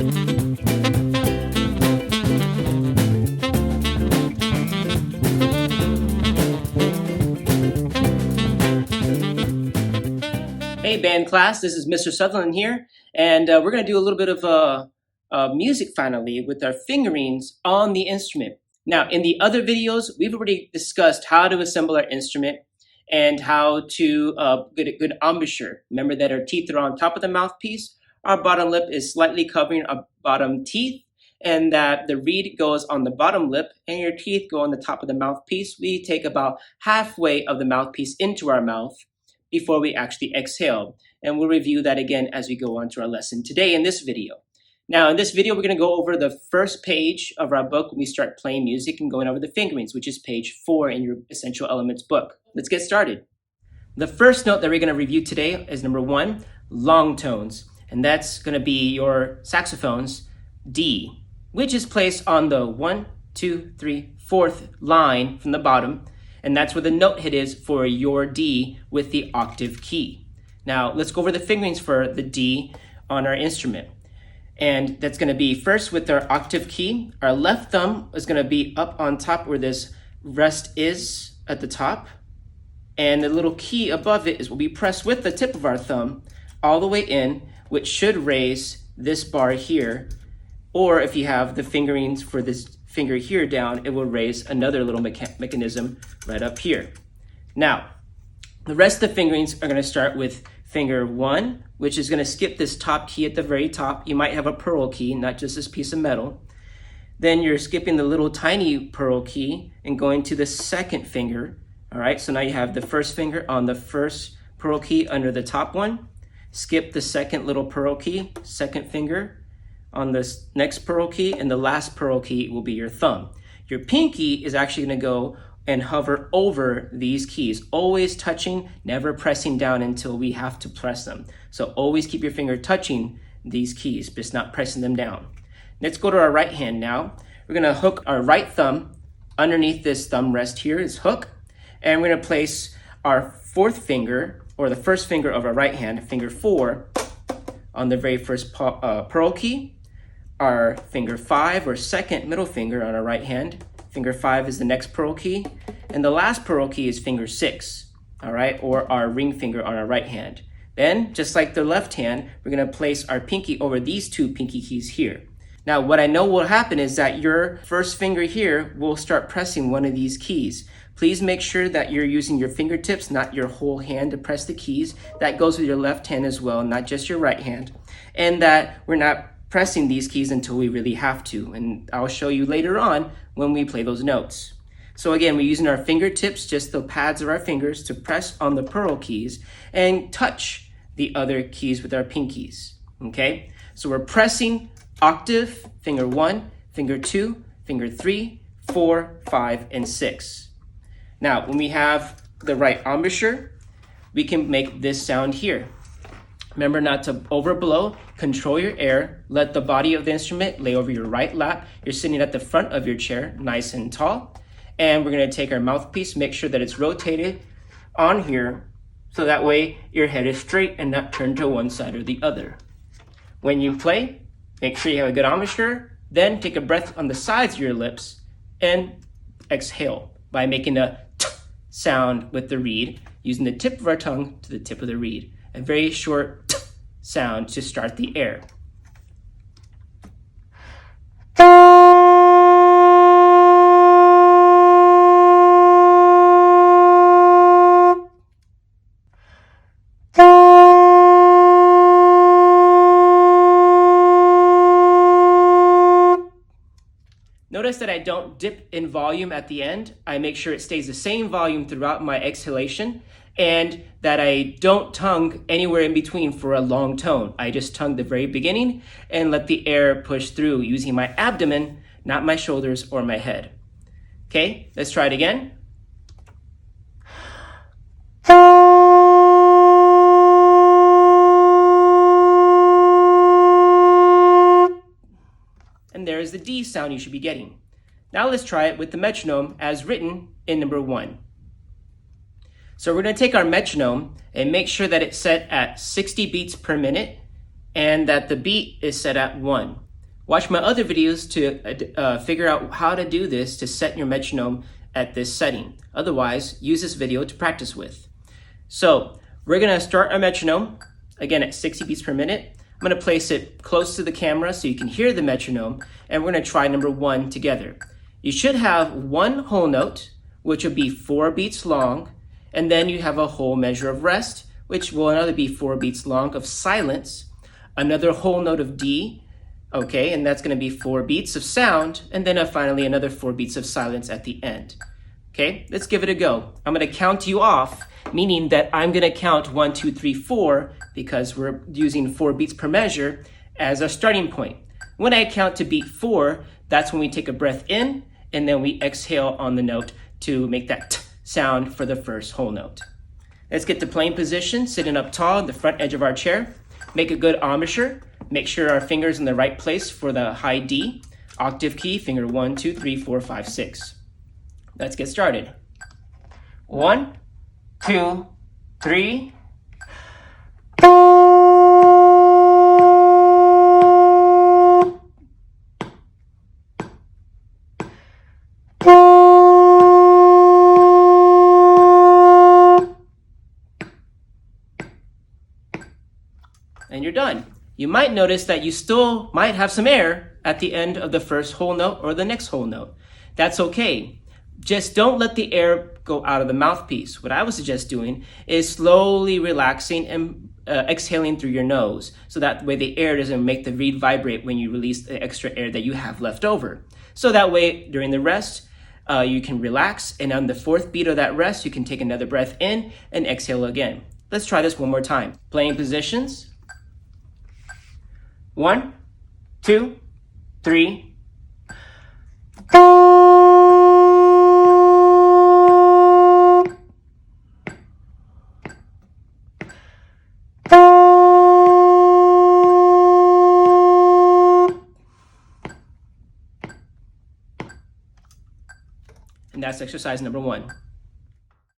Hey band class, this is Mr. Sutherland here, and we're going to do a little bit of music finally with our fingerings on the instrument. Now, in the other videos, we've already discussed how to assemble our instrument and how to get a good embouchure. Remember that our teeth are on top of the mouthpiece, our bottom lip is slightly covering our bottom teeth, and that the reed goes on the bottom lip and your teeth go on the top of the mouthpiece. We take about halfway of the mouthpiece into our mouth before we actually exhale. And we'll review that again as we go on to our lesson today in this video. Now, in this video, we're going to go over the first page of our book when we start playing music and going over the fingerings, which is page 4 in your Essential Elements book. Let's get started. The first note that we're going to review today is number 1, long tones. And that's going to be your saxophone's D, which is placed on the 1, 2, 3, 4th line from the bottom. And that's where the note hit is for your D with the octave key. Now, let's go over the fingerings for the D on our instrument. And that's going to be first with our octave key. Our left thumb is going to be up on top where this rest is at the top. And the little key above it is will be pressed with the tip of our thumb all the way in, which should raise this bar here. Or if you have the fingerings for this finger here down, it will raise another little mechanism right up here. Now, the rest of the fingerings are going to start with finger 1, which is going to skip this top key at the very top. You might have a pearl key, not just this piece of metal. Then you're skipping the little tiny pearl key and going to the second finger. All right, so now you have the first finger on the first pearl key under the top one. Skip the second little pearl key, second finger on this next pearl key, and the last pearl key will be your thumb. Your pinky is actually going to go and hover over these keys, always touching, never pressing down until we have to press them. So always keep your finger touching these keys, but not pressing them down. Let's go to our right hand now. We're going to hook our right thumb underneath this thumb rest here, is hook, and we're going to place our 4th finger, or the first finger of our right hand, finger 4, on the very first pearl key. Our finger 5, or second middle finger on our right hand. Finger 5 is the next pearl key. And the last pearl key is finger 6, all right, or our ring finger on our right hand. Then, just like the left hand, we're going to place our pinky over these 2 pinky keys here. Now, what I know will happen is that your first finger here will start pressing one of these keys. Please make sure that you're using your fingertips, not your whole hand to press the keys. That goes with your left hand as well, not just your right hand. And that we're not pressing these keys until we really have to. And I'll show you later on when we play those notes. So again, we're using our fingertips, just the pads of our fingers, to press on the pearl keys and touch the other keys with our pinkies, okay? So we're pressing octave, finger 1, finger 2, finger 3, 4, 5, and 6. Now, when we have the right embouchure, we can make this sound here. Remember not to overblow, control your air, let the body of the instrument lay over your right lap. You're sitting at the front of your chair, nice and tall. And we're going to take our mouthpiece, make sure that it's rotated on here, so that way your head is straight and not turned to one side or the other. When you play, make sure you have a good embouchure, then take a breath on the sides of your lips and exhale by making a t sound with the reed, using the tip of our tongue to the tip of the reed. A very short t sound to start the air. Notice that I don't dip in volume at the end. I make sure it stays the same volume throughout my exhalation, and that I don't tongue anywhere in between for a long tone. I just tongue the very beginning and let the air push through using my abdomen, not my shoulders or my head. Okay, let's try it again. And there's the D sound you should be getting. Now let's try it with the metronome as written in number 1. So we're going to take our metronome and make sure that it's set at 60 beats per minute and that the beat is set at 1. Watch my other videos to figure out how to do this to set your metronome at this setting. Otherwise, use this video to practice with. So we're gonna start our metronome, again at 60 beats per minute. I'm gonna place it close to the camera so you can hear the metronome, and we're gonna try number 1 together. You should have one whole note, which will be 4 beats long, and then you have a whole measure of rest, which will another be 4 beats long of silence, another whole note of D, okay, and that's gonna be 4 beats of sound, and then finally another 4 beats of silence at the end. Okay, let's give it a go. I'm gonna count you off, meaning that I'm gonna count 1, 2, 3, 4, because we're using 4 beats per measure as our starting point. When I count to beat 4, that's when we take a breath in, and then we exhale on the note to make that t sound for the first whole note. Let's get to playing position, sitting up tall on the front edge of our chair. Make a good embouchure. Make sure our finger's in the right place for the high D. Octave key, finger 1, 2, 3, 4, 5, 6. Let's get started. 1, 2, 3. And you're done. You might notice that you still might have some air at the end of the first whole note or the next whole note. That's okay. Just don't let the air go out of the mouthpiece. What I would suggest doing is slowly relaxing and exhaling through your nose, so that way the air doesn't make the reed vibrate when you release the extra air that you have left over. So that way, during the rest, you can relax, and on the 4th beat of that rest, you can take another breath in and exhale again. Let's try this one more time. Playing positions. 1, 2, 3. And that's exercise number 1.